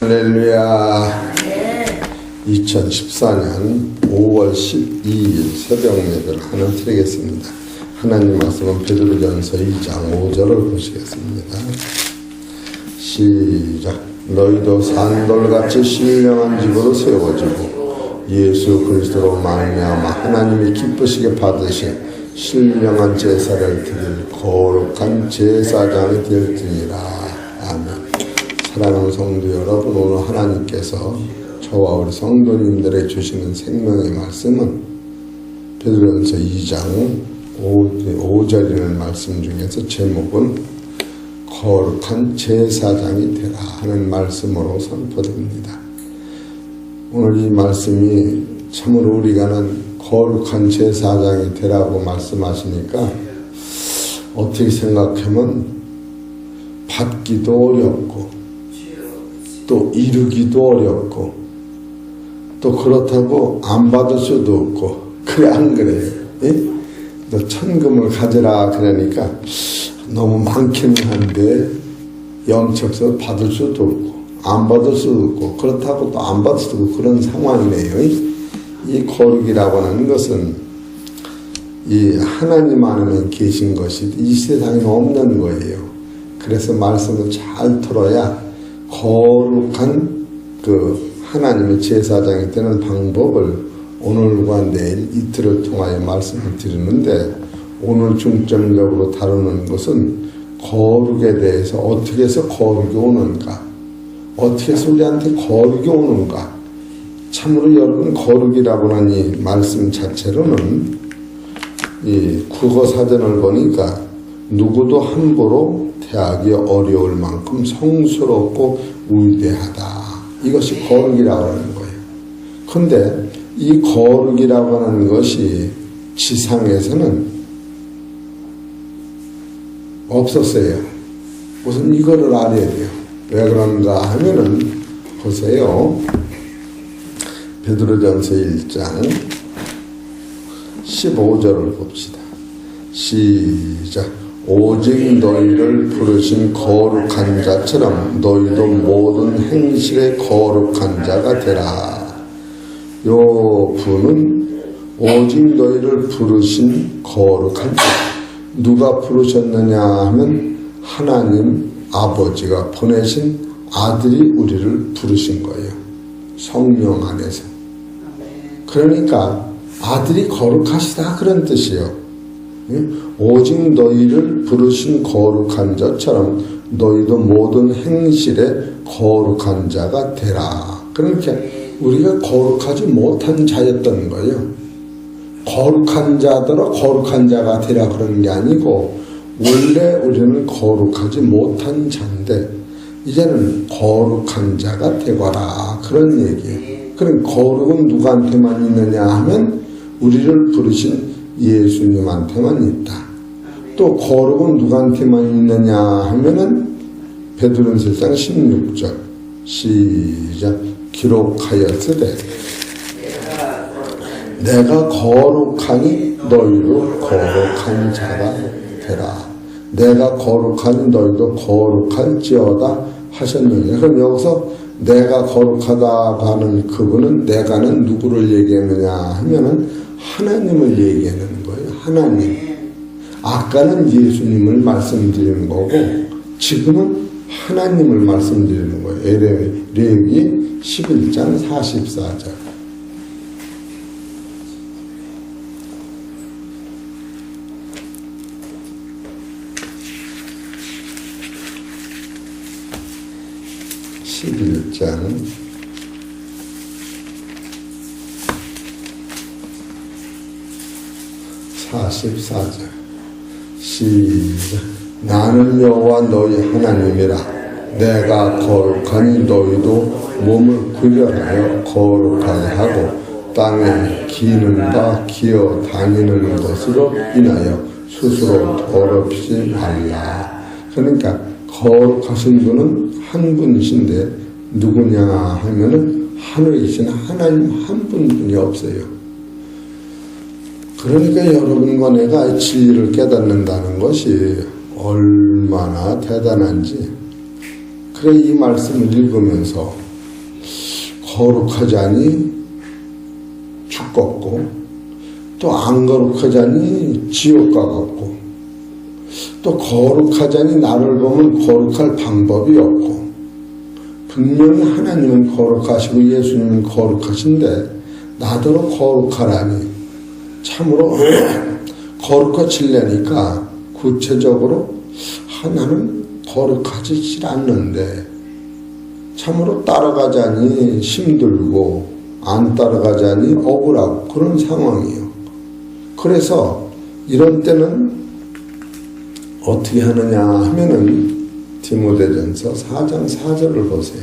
할렐루야. 2014년 5월 12일 새벽 예배를 하나 드리겠습니다. 하나님 말씀은 베드로전서 2장 5절을 보시겠습니다. 시작. 너희도 산돌같이 신령한 집으로 세워지고 예수 그리스도로 말미암아 하나님이 기쁘시게 받으신 신령한 제사를 드릴 거룩한 제사장이 될지니라. 아멘. 사랑하는 성도 여러분, 오늘 하나님께서 저와 우리 성도님들에게 주시는 생명의 말씀은 베드로전서 2장 5절이라는 말씀 중에서 제목은 거룩한 제사장이 되라 하는 말씀으로 선포됩니다. 오늘 이 말씀이 참으로 우리가는 거룩한 제사장이 되라고 말씀하시니까 어떻게 생각하면 받기도 어렵고 또 이루기도 어렵고 또 그렇다고 안 받을 수도 없고 그래 안 그래요? 예? 너 천금을 가져라 그러니까 너무 많기는 한데 영적으로 받을 수도 없고 안 받을 수도 없고 그렇다고 또 안 받을 수도 없고 그런 상황이네요. 이 거룩이라고 하는 것은 이 하나님 안에만 계신 것이 이 세상에 없는 거예요. 그래서 말씀을 잘 들어야 거룩한 그 하나님의 제사장이 되는 방법을 오늘과 내일 이틀을 통하여 말씀을 드리는데 오늘 중점적으로 다루는 것은 거룩에 대해서 어떻게 해서 거룩이 오는가, 어떻게 해서 우리한테 거룩이 오는가. 참으로 여러분 거룩이라고 하는 이 말씀 자체로는 이 국어사전을 보니까 누구도 함부로 대하기 어려울 만큼 성스럽고 위대하다. 이것이 거룩이라고 하는 거예요. 그런데 이 거룩이라고 하는 것이 지상에서는 없었어요. 우선 이거를 알아야 돼요. 왜 그런가 하면은 보세요. 베드로전서 1장 15절을 봅시다. 시작. 오직 너희를 부르신 거룩한 자처럼 너희도 모든 행실에 거룩한 자가 되라. 요 분은 오직 너희를 부르신 거룩한 자. 누가 부르셨느냐 하면 하나님 아버지가 보내신 아들이 우리를 부르신 거예요. 성령 안에서. 그러니까 아들이 거룩하시다 그런 뜻이요. 오직 너희를 부르신 거룩한 자처럼 너희도 모든 행실에 거룩한 자가 되라. 그러니까 우리가 거룩하지 못한 자였던 거예요. 거룩한 자더러 거룩한 자가 되라 그러는 게 아니고 원래 우리는 거룩하지 못한 자인데 이제는 거룩한 자가 되거라 그런 얘기예요. 그럼 거룩은 누구한테만 있느냐 하면 우리를 부르신 예수님한테만 있다. 또 거룩은 누구한테만 있느냐 하면은 베드로전서 1장 16절 시작. 기록하였으되 내가 거룩하니 너희도 거룩한 자가 되라. 내가 거룩하니 너희도 거룩할지어다 하셨느냐. 그럼 여기서 내가 거룩하다 하는 그분은 내가는 누구를 얘기하느냐 하면은 하나님을 얘기하는 거예요. 하나님. 아까는 예수님을 말씀드리는 거고 지금은 하나님을 말씀드리는 거예요. 레위기 11장 44절. (11장) 44절 시작. 나는 여호와 너희 하나님이라. 내가 거룩하니 너희도 몸을 구별하여 거룩하게 하고 땅에 기는 바 기어 다니는 것으로 인하여 스스로 더럽히지 말라. 그러니까 거룩하신 분은 한 분이신데 누구냐 하면은 하늘에 계신 하나님 한 분뿐이 없어요. 그러니까 여러분과 내가 진리를 깨닫는다는 것이 얼마나 대단한지. 그래 이 말씀을 읽으면서 거룩하자니 죽겠고 또 안 거룩하자니 지옥 가겠고 또 거룩하자니 나를 보면 거룩할 방법이 없고 분명히 하나님은 거룩하시고 예수님은 거룩하신데 나더러 거룩하라니 참으로 거룩해지려니까 구체적으로 나는 거룩하지 않는데 참으로 따라가자니 힘들고 안 따라가자니 억울하고 그런 상황이에요. 그래서 이런 때는 어떻게 하느냐 하면은 디모데전서 4장 4절을 보세요.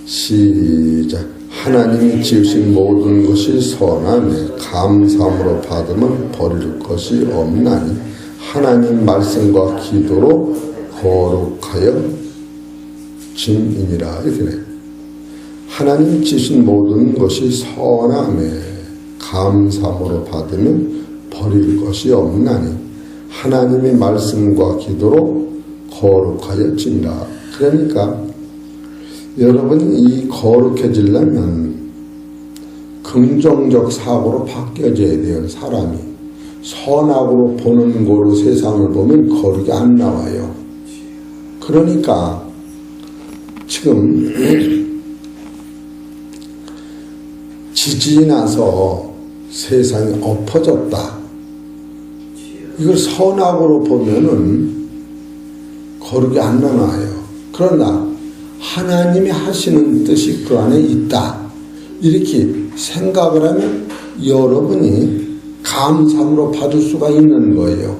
시작. 하나님이 지으신 모든 것이 선하며 감사함으로 받으면 버릴 것이 없나니 하나님 말씀과 기도로 거룩하여 짐이니라. 이렇게 돼. 하나님 지으신 모든 것이 선하며 감사함으로 받으면 버릴 것이 없나니 하나님의 말씀과 기도로 거룩하여 짐이라. 그러니까 여러분이 이 거룩해지려면 긍정적 사고로 바뀌어져야 돼요. 사람이 선악으로 보는 거로 세상을 보면 거룩이 안 나와요. 그러니까 지금 지진이 나서 세상이 엎어졌다. 이걸 선악으로 보면은 거룩이 안 나와요. 그러나 하나님이 하시는 뜻이 그 안에 있다. 이렇게 생각을 하면 여러분이 감사함으로 받을 수가 있는 거예요.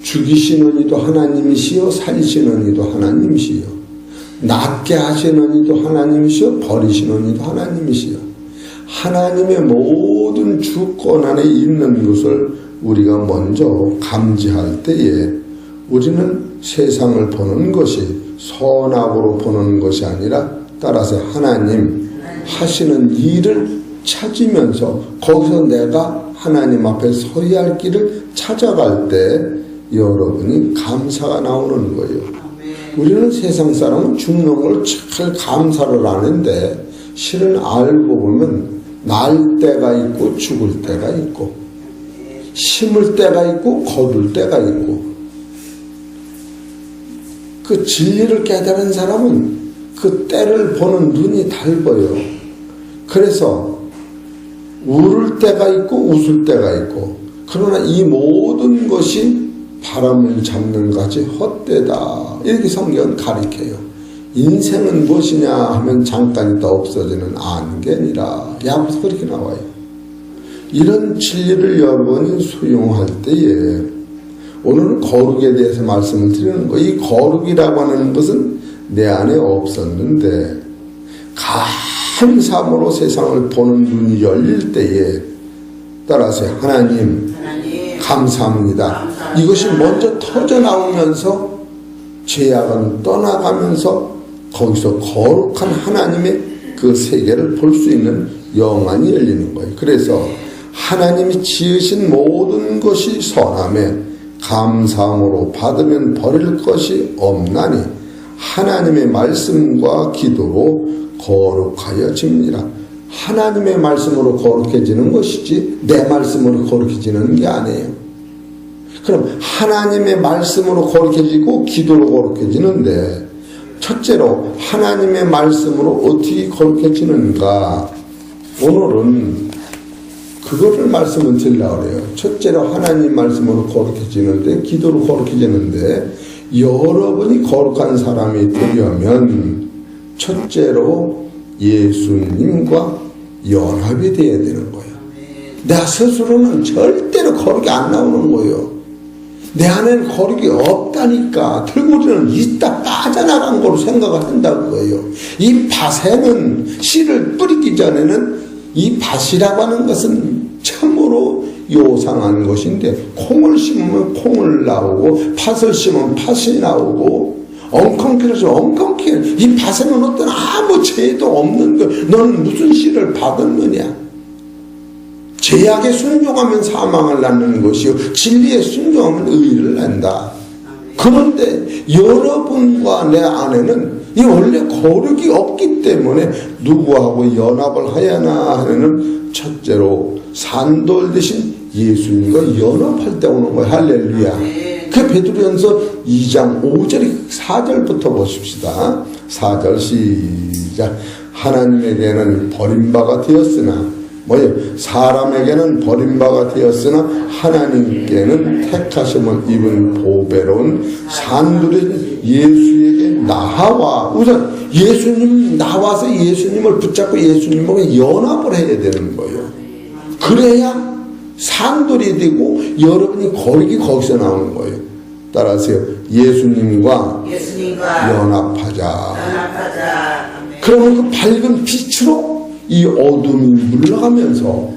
죽이시는 이도 하나님이시요 살리시는 이도 하나님이시요 낫게 하시는 이도 하나님이시요 버리시는 이도 하나님이시요 하나님의 모든 주권 안에 있는 것을 우리가 먼저 감지할 때에 우리는 세상을 보는 것이 선악으로 보는 것이 아니라 따라서 하나님 하시는 일을 찾으면서 거기서 내가 하나님 앞에 서야 할 길을 찾아갈 때 여러분이 감사가 나오는 거예요. 우리는 세상 사람은 죽는 걸 잘 감사를 하는데 실은 알고 보면 날 때가 있고 죽을 때가 있고 심을 때가 있고 거둘 때가 있고 그 진리를 깨달은 사람은 그 때를 보는 눈이 달라요. 그래서 울을 때가 있고 웃을 때가 있고 그러나 이 모든 것이 바람을 잡는 것이 헛되다. 이렇게 성경은 가르쳐요. 인생은 무엇이냐 하면 잠깐 있다 없어지는 안개니라. 야고보서 그렇게 나와요. 이런 진리를 여러분이 수용할 때에 오늘은 거룩에 대해서 말씀을 드리는 거예요. 이 거룩이라고 하는 것은 내 안에 없었는데 감사함으로 세상을 보는 눈이 열릴 때에 따라서 하나님 감사합니다. 이것이 먼저 터져나오면서 죄악은 떠나가면서 거기서 거룩한 하나님의 그 세계를 볼 수 있는 영안이 열리는 거예요. 그래서 하나님이 지으신 모든 것이 선하며 감사함으로 받으면 버릴 것이 없나니 하나님의 말씀과 기도로 거룩하여 집니라. 하나님의 말씀으로 거룩해지는 것이지 내 말씀으로 거룩해지는 게 아니에요. 그럼 하나님의 말씀으로 거룩해지고 기도로 거룩해지는데 첫째로 하나님의 말씀으로 어떻게 거룩해지는가? 오늘은 그거를 말씀을 드리려고 그래요. 첫째로 하나님 말씀으로 거룩해지는데 기도로 거룩해지는데 여러분이 거룩한 사람이 되려면 첫째로 예수님과 연합이 되어야 되는 거예요. 내 스스로는 절대로 거룩이 안 나오는 거예요. 내 안에는 거룩이 없다니까. 들고리는 있다 빠져나간 거로 생각을 한다는 거예요. 이 밭에는 씨를 뿌리기 전에는 이 밭이라고 하는 것은 참으로 요상한 것인데 콩을 심으면 콩을 나오고 팥을 심으면 팥이 나오고 엉겅퀴를 심으면 엉겅퀴. 이 밭에는 어떤 아무 죄도 없는 것. 너는 무슨 씨를 받았느냐. 죄악에 순종하면 사망을 낳는 것이요 진리에 순종하면 의를 낳는다. 그런데 여러분과 내 안에는 이 원래 거룩이 없기 때문에 누구하고 연합을 하야나 하는 첫째로 산돌 대신 예수님과 연합할 때 오는 거예요. 할렐루야. 그 베드로전서 2장 5절 4절부터 보십시다. 4절 시작. 하나님에게는 버림바가 되었으나 뭐예요? 사람에게는 버림바가 되었으나 하나님께는 택하심을 입은 보배로운 산돌이 예수에게 나와. 우선 예수님 나와서 예수님을 붙잡고 예수님하고 연합을 해야 되는 거예요. 그래야 산돌이 되고 여러분이 거룩이 거기서 나오는 거예요. 따라하세요. 예수님과 연합하자. 그러면 그 밝은 빛으로 이 어둠이 물러가면서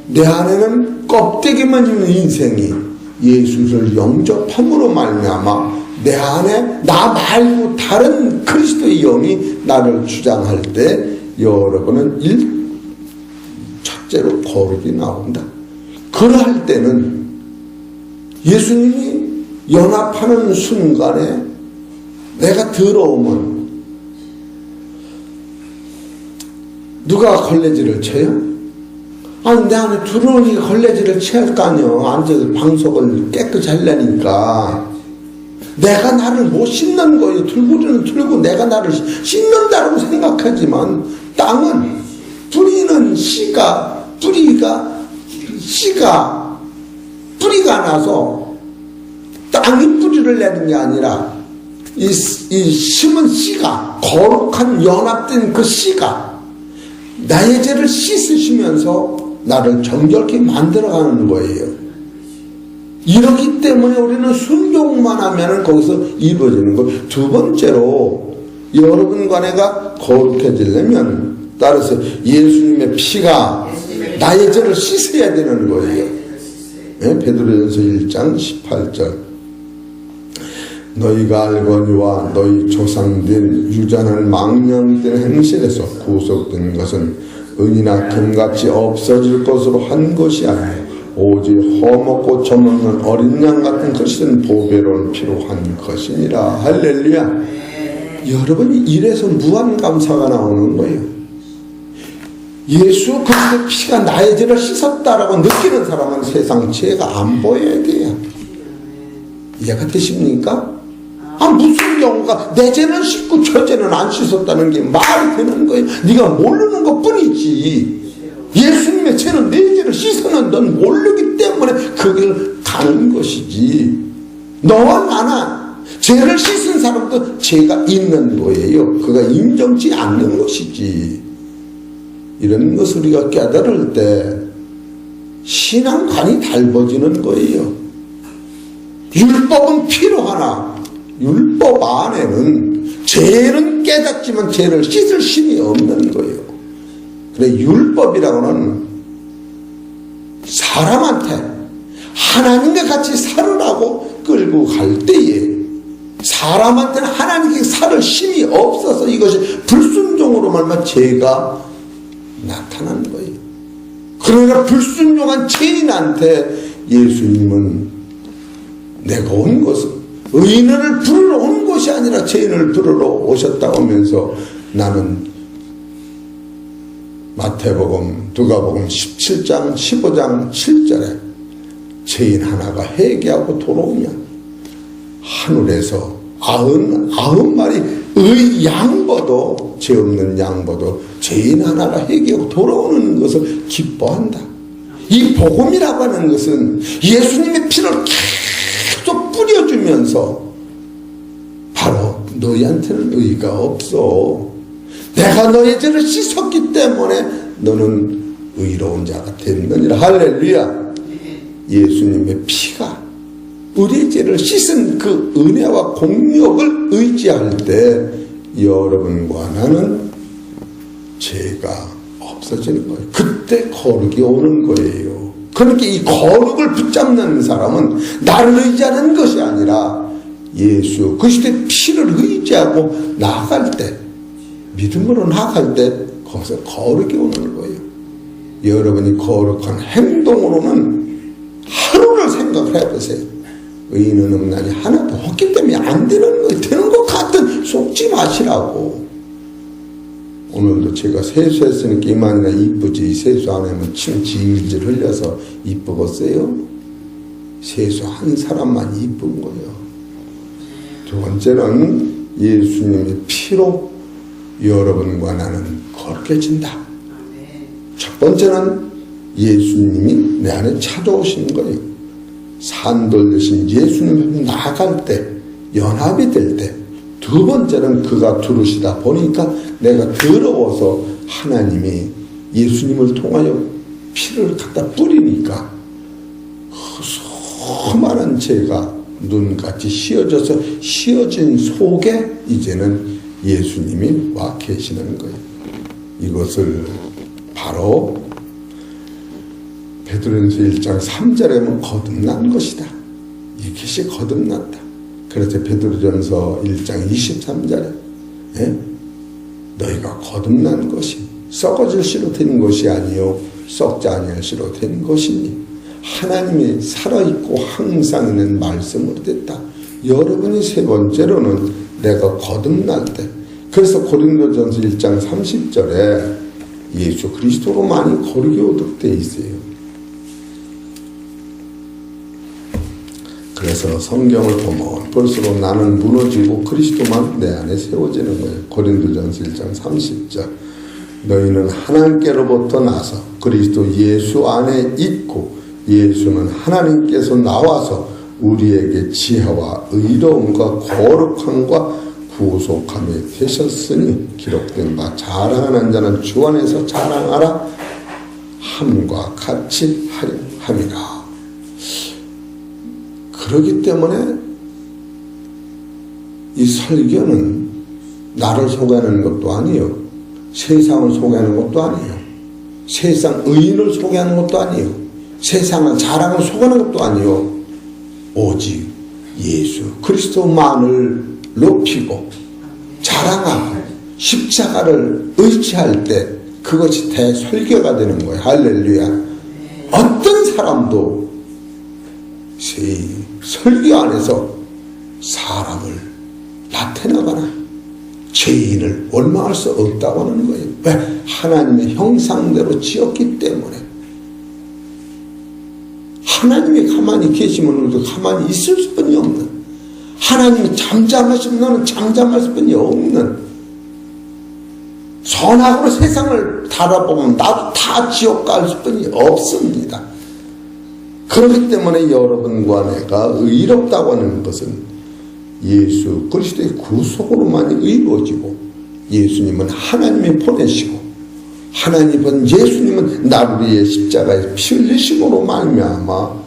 내 안에는 껍데기만 있는 인생이 예수를 영접함으로 말미암아 내 안에 나 말고 다른 그리스도의 영이 나를 주장할 때 여러분은 첫째로 거룩이 나온다. 그럴 때는 예수님이 연합하는 순간에 내가 들어오면 누가 걸레질을 쳐요? 아니 내 안에 들어오니까 걸레질을 쳐야 할 거 아니요. 앉아서 방석을 깨끗이 하려니까 내가 나를 못 씻는 거예요. 들고는 들고 내가 나를 씻는다고 생각하지만 땅은 뿌리는 뿌리가 나서 땅이 뿌리를 내는 게 아니라 이 심은 씨가 거룩한 연합된 그 씨가 나의 죄를 씻으시면서 나를 정결케 만들어가는 거예요. 이렇기 때문에 우리는 순종만 하면 거기서 이루어지는 거예요. 두 번째로 여러분과 내가 거룩해지려면 따라서 예수님의 피가 나의 죄를 씻어야 되는 거예요. 네? 베드로전서 1장 18절 너희가 알거니와 너희 조상된 유전한 망령된 행실에서 구속된 것은 은이나 금같이 없어질 것으로 한 것이 아니요 오직 허먹고 젖먹는 어린 양 같은 것은 보배로운 피로 한 것이니라. 할렐루야. 여러분이 이래서 무한 감사가 나오는 거예요. 예수 그리스도의 피가 나의 죄를 씻었다라고 느끼는 사람은 세상 죄가 안 보여야 돼요. 이해가 되십니까? 무슨 경우가 내 죄는 씻고 저 죄는 안 씻었다는 게 말이 되는 거예요. 네가 모르는 것 뿐이지. 예수님의 죄는 내 죄를 씻었는 넌 모르기 때문에 그 길을 가는 것이지. 너와 나나 죄를 씻은 사람도 죄가 있는 거예요. 그가 인정치 않는 것이지. 이런 것을 우리가 깨달을 때 신앙관이 달라지는 거예요. 율법은 필요하나 율법 안에는 죄는 깨닫지만 죄를 씻을 힘이 없는 거예요. 그래 율법이라고는 사람한테 하나님과 같이 살으라고 끌고 갈 때에 사람한테는 하나님께 살을 힘이 없어서 이것이 불순종으로 말미암아 죄가 나타난 거예요. 그러나 불순종한 죄인한테 예수님은 내가 온 것은 의인을 부르러 온 것이 아니라 죄인을 부르러 오셨다고 하면서 나는 마태복음, 누가복음 17장, 15장 7절에 죄인 하나가 회개하고 돌아오면 하늘에서 99마리 의 양보도 죄 없는 양보도 죄인 하나가 회개하고 돌아오는 것을 기뻐한다. 이 복음이라고 하는 것은 예수님의 피를 계속 뿌려주면서 바로 너희한테는 의가 없어. 내가 너의 죄를 씻었기 때문에 너는 의로운 자가 됐느니라. 할렐루야. 예수님의 피가 우리의 죄를 씻은 그 은혜와 공력을 의지할 때 여러분과 나는 죄가 없어지는 거예요. 그때 거룩이 오는 거예요. 그러니까 이 거룩을 붙잡는 사람은 나를 의지하는 것이 아니라 예수 그리스도의 피를 의지하고 나아갈 때, 믿음으로 나아갈 때 거기서 거룩이 오는 거예요. 여러분이 거룩한 행동으로는 하루를 생각을 해보세요. 의인은 없나니 하나도 없기 때문에 안 되는 거, 되는 것 같은 속지 마시라고. 오늘도 제가 세수했으니까 이만이나 이쁘지, 세수 안 하면 침 질질 흘려서 이쁘겠어요? 세수한 사람만 이쁜 거예요. 두 번째는 예수님의 피로 여러분과 나는 거룩해진다. 첫 번째는 예수님이 내 안에 찾아오신 거예요. 산돌 대신 예수님이 나아갈 때, 연합이 될 때, 두 번째는 그가 두루시다 보니까 내가 더러워서 하나님이 예수님을 통하여 피를 갖다 뿌리니까 수많은 죄가 눈같이 씌어져서 씌어진 속에 이제는 예수님이 와 계시는 거예요. 이것을 바로 베드로전서 1장 3절에 보면 거듭난 것이다. 이것이 거듭났다. 그래서 베드로전서 1장 23절에 너희가 거듭난 것이 썩어질 시로 된 것이 아니요 썩지 아니할 시로 된 것이니 하나님이 살아있고 항상 있는 말씀으로 됐다. 여러분이 세 번째로는 내가 거듭날 때, 그래서 고린도전서 1장 30절에 예수 그리스도로만이 거룩이 오도록 되어 있어요. 그래서 성경을 보면 볼수록 나는 무너지고 그리스도만 내 안에 세워지는 거예요. 고린도전서 1장 30절 너희는 하나님께로부터 나서 그리스도 예수 안에 있고 예수는 하나님께서 나와서 우리에게 지혜와 의로움과 거룩함과 구속함이 되셨으니 기록된 바 자랑하는 자는 주 안에서 자랑하라 함과 같이 하려 함이라. 그렇기 때문에 이 설교는 나를 소개하는 것도 아니에요. 세상을 소개하는 것도 아니에요. 세상 의인을 소개하는 것도 아니에요. 세상을 자랑을 소개하는 것도 아니에요. 오직 예수 그리스도만을 높이고 자랑하고 십자가를 의지할 때 그것이 대설교가 되는 거예요. 할렐루야. 어떤 사람도 설교 안에서 사람을 나타나거나 죄인을 원망할 수 없다고 하는 거예요. 왜? 하나님의 형상대로 지었기 때문에. 하나님이 가만히 계시면 우리도 가만히 있을 수뿐이 없는, 하나님이 잠잠하시면 너는 잠잠할 수뿐이 없는, 선악으로 세상을 달아보면 나도 다 지옥 갈 수뿐이 없습니다. 그렇기 때문에 여러분과 내가 의롭다고 하는 것은 예수 그리스도의 구속으로만 이루어지고, 예수님은 하나님이 보내시고 하나님은 예수님은 나를 위해 십자가에 피 흘리심으로 말미암아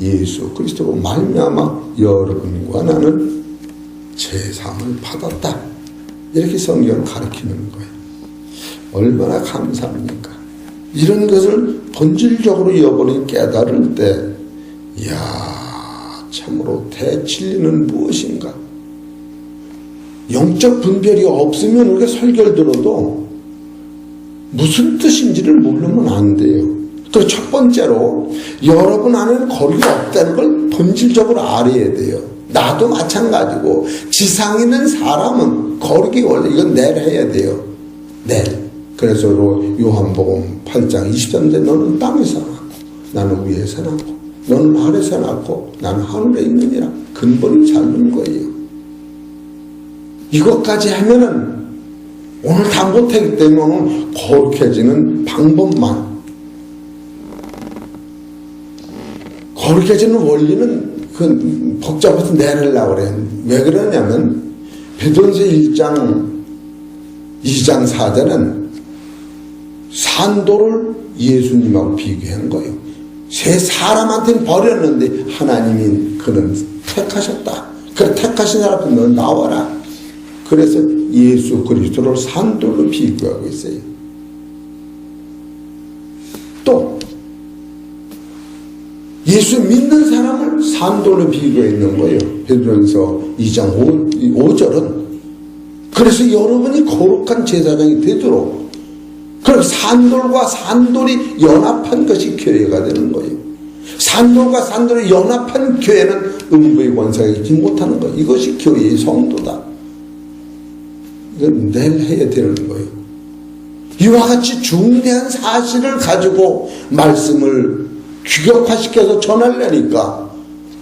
예수 그리스도로 말미암아 여러분과 나는 제사함을 받았다. 이렇게 성경을 가르치는 거예요. 얼마나 감사합니까? 이런 것을 본질적으로 여러분이 깨달을 때, 이야, 참으로 대진리는 무엇인가? 영적 분별이 없으면 우리가 설교를 들어도 무슨 뜻인지를 모르면 안 돼요. 또 첫 번째로 여러분 안에는 거룩이 없다는 걸 본질적으로 알아야 돼요. 나도 마찬가지고 지상에 있는 사람은 거룩이 원래 이건 내일 해야 돼요. 내일. 그래서 요한복음 8장 23절 너는 땅에서 낳고 나는 위에서 낳고 너는 아래에서 낳고 나는 하늘에 있느니라. 근본이 잘못 거예요. 이것까지 하면은 오늘 다 못하기 때문에 오늘 거룩해지는 방법만, 거룩해지는 원리는 그 복잡해서 내려려고 그래요. 왜 그러냐면 베드로전서 1장 2장 4절은 산도를 예수님하고 비교한 거예요. 세 사람한테는 버렸는데 하나님이 그는 택하셨다. 그래 택하신 사람한테 너 나와라. 그래서 예수 그리스도를 산돌로 비교하고 있어요. 또 예수 믿는 사람을 산돌로 비교했는 거예요. 베드로전서 2장 5절은 그래서 여러분이 거룩한 제사장이 되도록 그럼 산돌과 산돌이 연합한 것이 교회가 되는 거예요. 산돌과 산돌이 연합한 교회는 음부의 권세가 있지 못하는 거예요. 이것이 교회의 성도다. 이건 내일 해야 되는 거예요. 이와 같이 중대한 사실을 가지고 말씀을 규격화시켜서 전하려니까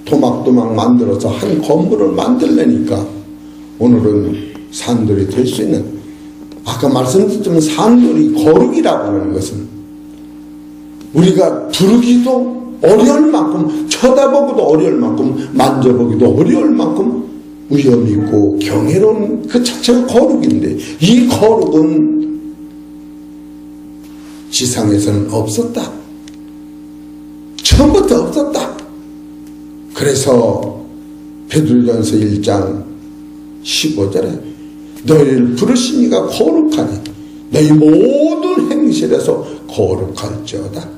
도막도막 만들어서 한 건물을 만들려니까 오늘은 산돌이 될 수 있는, 아까 말씀드렸지만 산돌이 거룩이라고 하는 것은 우리가 부르기도 어려울 만큼, 쳐다보기도 어려울 만큼, 만져보기도 어려울 만큼 위험 있고 경외로운 그 자체가 거룩인데, 이 거룩은 지상에서는 없었다. 처음부터 없었다. 그래서 베드로전서 1장 15절에 너희를 부르시니가 거룩하니 너희 모든 행실에서 거룩할지어다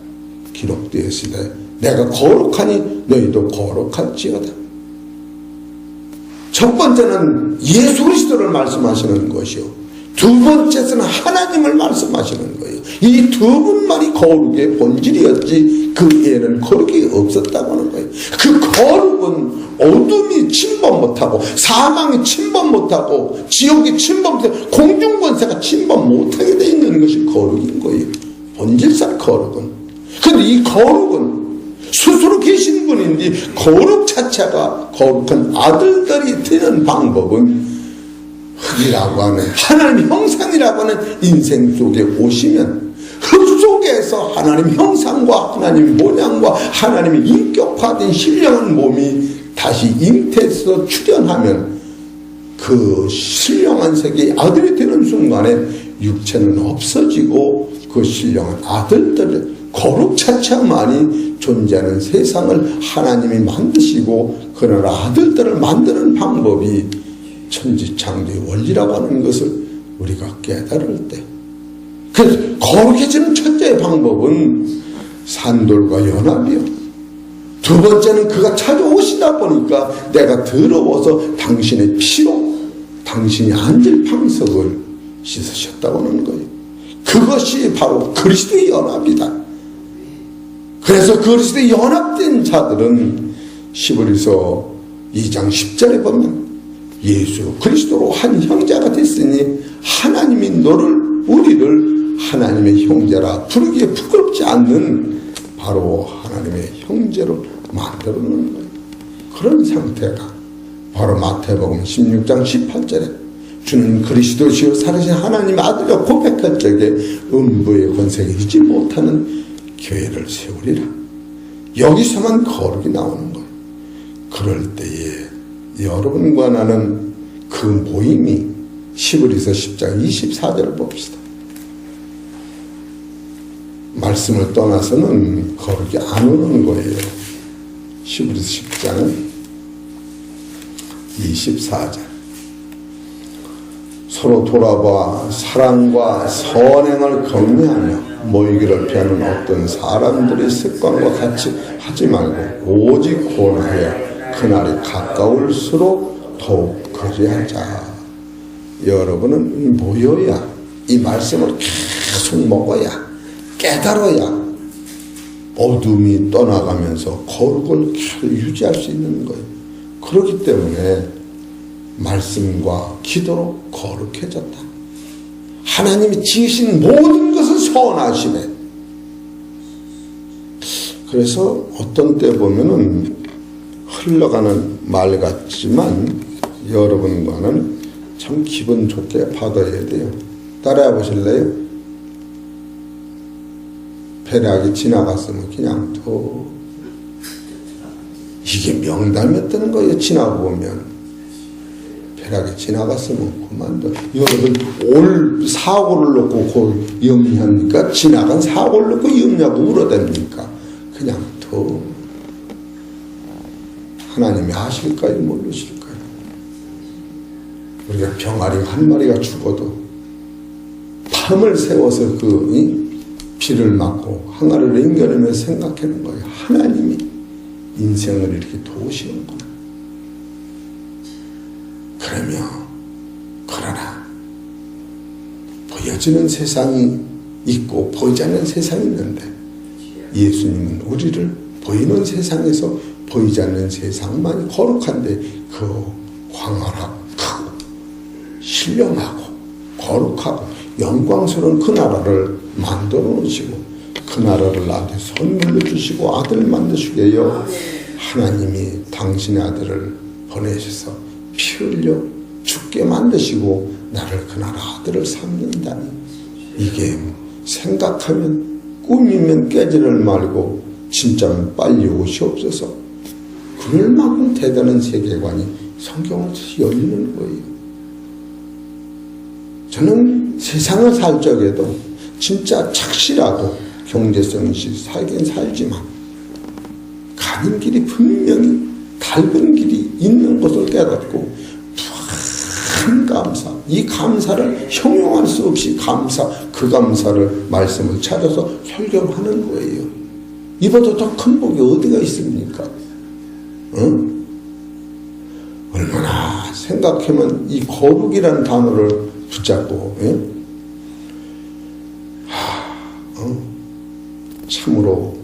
기록되었으되 내가 거룩하니 너희도 거룩할지어다. 첫 번째는 예수 그리스도를 말씀하시는 것이요, 두 번째는 하나님을 말씀하시는 거예요. 이 두 분만이 거룩의 본질이었지 그 외에는 거룩이 없었다고 하는 거예요. 그 거룩은 어둠이 침범 못하고, 사망이 침범 못하고, 지옥이 침범 못하고, 공중권세가 침범 못하게 되어 있는 것이 거룩인 거예요. 본질상 거룩은. 그런데 이 거룩은 스스로 계신 분인데, 거룩 자체가 거룩한 아들들이 되는 방법은 흙이라고 하는 하나님 형상이라고 하는 인생 속에 오시면 흙 속에서 하나님 형상과 하나님 모양과 하나님의 인격화된 신령한 몸이 다시 잉태해서 출현하면 그 신령한 세계의 아들이 되는 순간에 육체는 없어지고 그 신령한 아들들, 거룩 자체만이 존재하는 세상을 하나님이 만드시고 그런 아들들을 만드는 방법이 천지창조의 원리라고 하는 것을 우리가 깨달을 때, 그래서 거룩해지는 첫째의 방법은 산돌과 연합이요. 두 번째는 그가 찾아오시다 보니까 내가 더러워서 당신의 피로 당신이 앉을 방석을 씻으셨다고 하는 거예요. 그것이 바로 그리스도의 연합이다. 그래서 그리스도의 연합된 자들은 시브리서 2장 10절에 보면 예수 그리스도로 한 형제가 됐으니 하나님이 우리를 하나님의 형제라 부르기에 부끄럽지 않는 바로 하나님의 형제로 만들어 놓은 거예요. 그런 상태가 바로 마태복음 16장 18절에 주는 그리스도시요 살아계신 하나님의 아들이라 고백할 적에 음부의 권세가 이지 못하는 교회를 세우리라. 여기서만 거룩이 나오는 거예요. 그럴 때에 여러분과 나는 그 모임이 시브리서 10장 24절을 봅시다. 말씀을 떠나서는 거룩이 안 오는 거예요. 시브리서 10장 24절 서로 돌아봐 사랑과 선행을 격려하며 모이기를 피하는 어떤 사람들의 습관과 같이 하지 말고 오직 권하여 그날이 가까울수록 더욱 그리하자. 여러분은 모여야, 이 말씀을 계속 먹어야, 깨달아야 어둠이 떠나가면서 거룩을 계속 유지할 수 있는 거예요. 그렇기 때문에 말씀과 기도로 거룩해졌다. 하나님이 지으신 모든 것은 선하시네. 그래서 어떤 때 보면은 흘러가는 말 같지만 여러분과는 참 기분 좋게 받아야 돼요. 따라해 보실래요? 벼락이 지나갔으면 그냥 더 이게 명단에 뜨는 거예요. 지나보면 벼락이 지나갔으면 그만둬. 여러분 올 사고를 놓고 그 염려합니까? 지나간 사고를 놓고 염려하고 울어댑니까? 그냥 더 하나님이 아실까요? 모르실까요? 우리가 병아리 한 마리가 죽어도 밤을 새워서 그 비를 맞고 항아리를 앵겨내며 생각하는 거예요. 하나님이 인생을 이렇게 도우시는구나. 그러나 보여지는 세상이 있고 보이지 않는 세상이 있는데 예수님은 우리를 보이는 세상에서 보이지 않는 세상만이 거룩한데 그 광활하고 크고 신령하고 거룩하고 영광스러운 그 나라를 만들어 놓으시고 그 나라를 나한테 선물로 주시고 아들 만드시게 하여 하나님이 당신의 아들을 보내셔서 피 흘려 죽게 만드시고 나를 그 나라 아들을 삼는다니 이게 생각하면 꿈이면 깨지를 말고 진짜면 빨리 오시옵소서. 그럴 만큼 대단한 세계관이 성경을 열리는 거예요. 저는 세상을 살 적에도 진짜 착실하고 경제성이 살긴 살지만 가는 길이 분명히 닮은 길이 있는 것을 깨닫고 큰 감사, 이 감사를 형용할 수 없이 그 감사를 말씀을 찾아서 설교하는 거예요. 이보다 더 큰 복이 어디가 있습니까? 응? 얼마나 생각하면 이 거룩이라는 단어를 붙잡고 참으로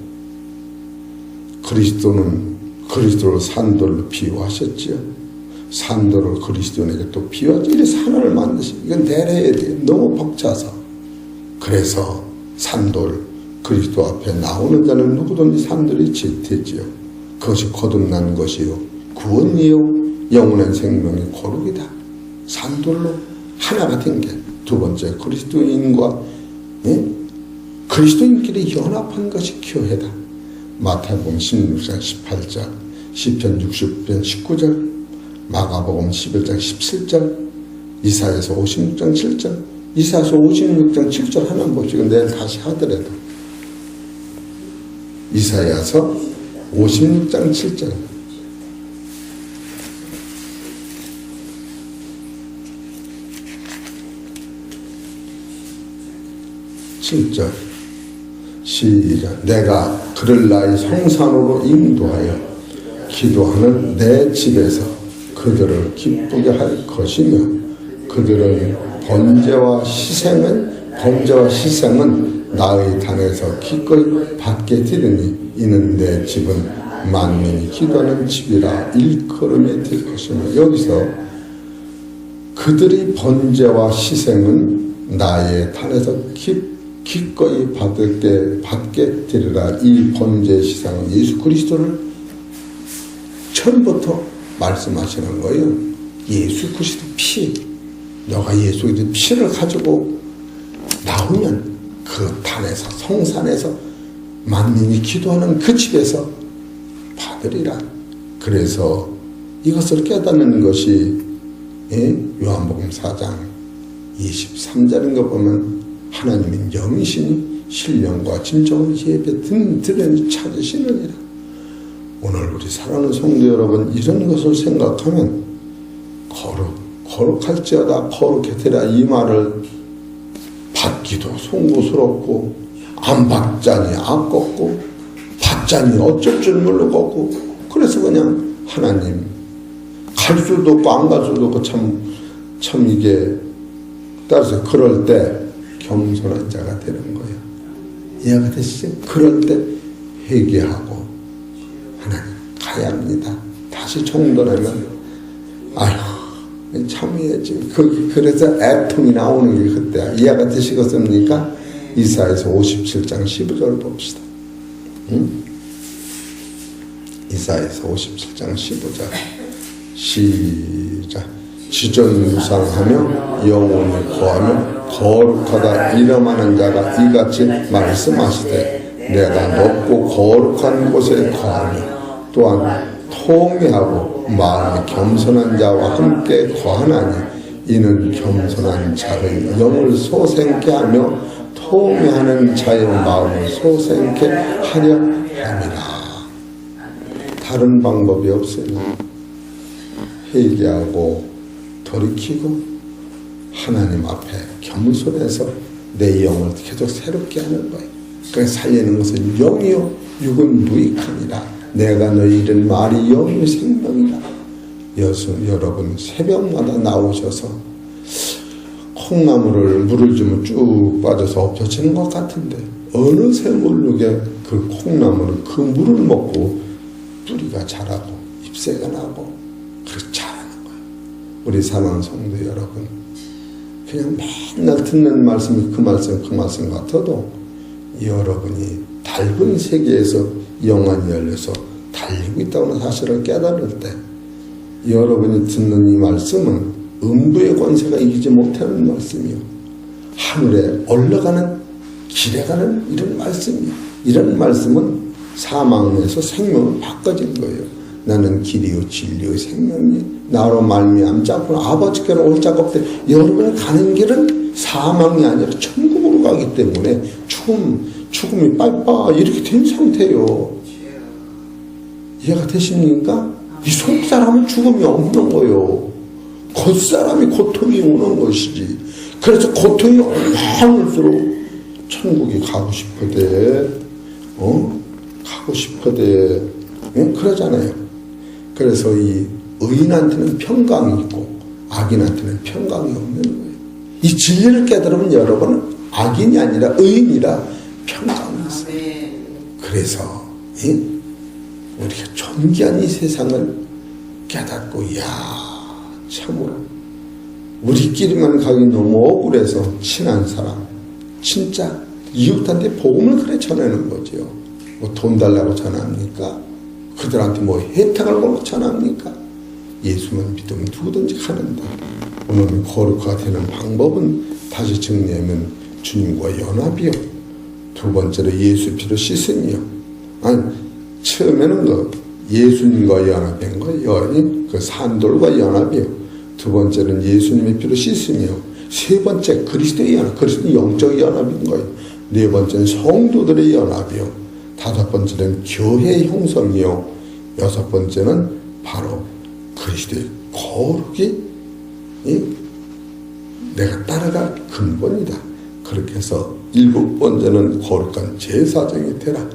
그리스도를 산돌로 비유하셨지요. 산돌을 그리스도에게 또 비유하죠. 이래 산을 만드시고 이건 내려야 돼요. 너무 벅차서. 그래서 산돌 그리스도 앞에 나오는 자는 누구든지 산돌이 되지요. 그것이 거듭난 것이요 구원이요 영원한 생명의 거룩이다. 산돌로 하나가 된 게 두 번째 그리스도인과 그리스도인끼리 연합한 것이 교회다. 마태복음 16장 18절, 시편 60편 19절, 마가복음 11장 17절, 이사야서 56장 7절, 이사야서 56장 7절 하나 보시고 내일 다시 하더라도 이사야서 56장 7절 시작. 내가 그를 나의 성산으로 인도하여 기도하는 내 집에서 그들을 기쁘게 할 것이며 그들은 번제와 희생은 나의 단에서 기꺼이 받게 되리니 이는 내 집은 만민이 기도하는 집이라 일컬음에 될 것이며 여기서 그들이 번제와 희생은 나의 단에서 기꺼이 받게 되리라. 이 번제 희생은 예수 그리스도를 처음부터 말씀하시는 거예요. 예수 그리스도 피. 너가 예수 그리스도 피를 가지고 나오면 그 단에서 성산에서 만민이 기도하는 그 집에서 받으리라. 그래서 이것을 깨닫는 것이 요한복음 4장 23절인 거 보면 하나님은 영이시니 신령과 진정한 예배 들으니 찾으시느니라. 오늘 우리 사랑하는 성도 여러분 이런 것을 생각하면 거룩할지어다 거룩해 되라 이 말을 받기도 송구스럽고 안 받자니 아깝고 받자니 어쩔 줄 모르겠고 그래서 그냥 하나님 갈 수도 없고 안 갈 수도 없고 참 이게 따라서 그럴 때 겸손한 자가 되는 거예요. 이해가 되시죠? 그럴 때 회개하고 하나님 가야 합니다. 다시 정돈하면 아휴 참해야지. 그래서 애통이 나오는 게 그때야. 이해가 되시겠습니까? 이사야서 57장 15절 봅시다. 이사야서 57장 15절 시작. 지존무상하며 영원히 거하며 거룩하다 이름하는 자가 이같이 말씀하시되 내가 높고 거룩한 곳에 거하며 또한 통회하고 마음이 겸손한 자와 함께 거하나니 이는 겸손한 자의 영을 소생케 하며 통회하는 자의 마음을 소생케 하려 함이라. 다른 방법이 없어요. 회개하고 돌이키고 하나님 앞에 겸손해서 내 영을 계속 새롭게 하는 거예요. 그래서 살리는 것은 영이요 육은 무익하니라. 내가 너희 이른 말이 영이 생명이라. 여러분 새벽마다 나오셔서 콩나물을 물을 주면 쭉 빠져서 엎혀지는 것 같은데 어느새 모르게 그 콩나물은 그 물을 먹고 뿌리가 자라고 잎새가 나고 그렇게 자라는 거예요. 우리 사랑하는 성도 여러분, 그냥 맨날 듣는 말씀이 그 말씀 같아도 여러분이 닮은 세계에서 영안이 열려서 달리고 있다는 사실을 깨달을 때 여러분이 듣는 이 말씀은 음부의 권세가 이기지 못하는 말씀이요, 하늘에 올라가는 길에 가는 이런 말씀이요. 이런 말씀은 사망에서 생명을 바꿔진 거예요. 나는 길이요 진리요 생명이 나로 말미암지 않고는 아버지께로 올 자가 없대. 여러분이 가는 길은 사망이 아니라 천국으로 가기 때문에 죽음이 빠이빠이 이렇게 된 상태예요. 이해가 되십니까? 이 속사람은 죽음이 없는 거예요. 겉사람이 고통이 오는 것이지. 그래서 고통이 얼마일수록 천국에 가고 싶어대. 가고 싶어대. 그러잖아요. 그래서 이 의인한테는 평강이 있고 악인한테는 평강이 없는 거예요. 이 진리를 깨달으면 여러분은 악인이 아니라 의인이라 평강이 있어요. 그래서 우리가 존귀한 이 세상을 깨닫고 참으로 우리끼리만 가기 너무 억울해서 친한 사람 진짜 이웃한테 복음을 그래 전하는 거죠. 뭐 돈 달라고 전합니까? 그들한테 뭐 혜택을 걸고 전합니까? 예수만 믿으면 누구든지 가는다. 오늘 거룩화가 되는 방법은 다시 정리하면 주님과 연합이요, 두 번째로 예수 피로 씻음이요. 처음에는 예수님과 연합한 거예요. 그 산돌과 연합이요. 두 번째는 예수님의 피로 씻음이요. 세 번째 그리스도의 연합, 그리스도 영적 연합인 거예요. 네 번째는 성도들의 연합이요. 다섯 번째는 교회의 형성이요. 여섯 번째는 바로 그리스도의 거룩이 내가 따라갈 근본이다. 그렇게 해서 일곱 번째는 거룩한 제사장이 되라.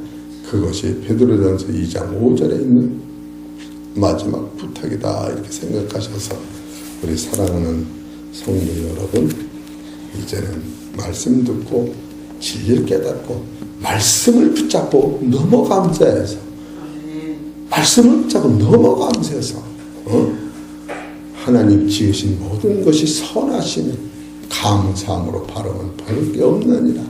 그것이 베드로전서 2장 5절에 있는 마지막 부탁이다. 이렇게 생각하셔서 우리 사랑하는 성도 여러분, 이제는 말씀 듣고 진리를 깨닫고 말씀을 붙잡고 넘어감사해서 말씀을 붙잡고 넘어감사해서 하나님 지으신 모든 것이 선하시니 감사함으로 바라면 버릴 게 없느니라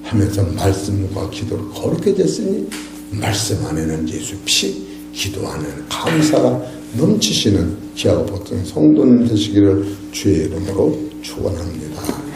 하면서 말씀과 기도를 거룩해졌으니 말씀 안에는 예수 피, 기도 안에는 감사가 넘치시는 귀하고 보통 성도님 되시기를 주의 이름으로 축원합니다.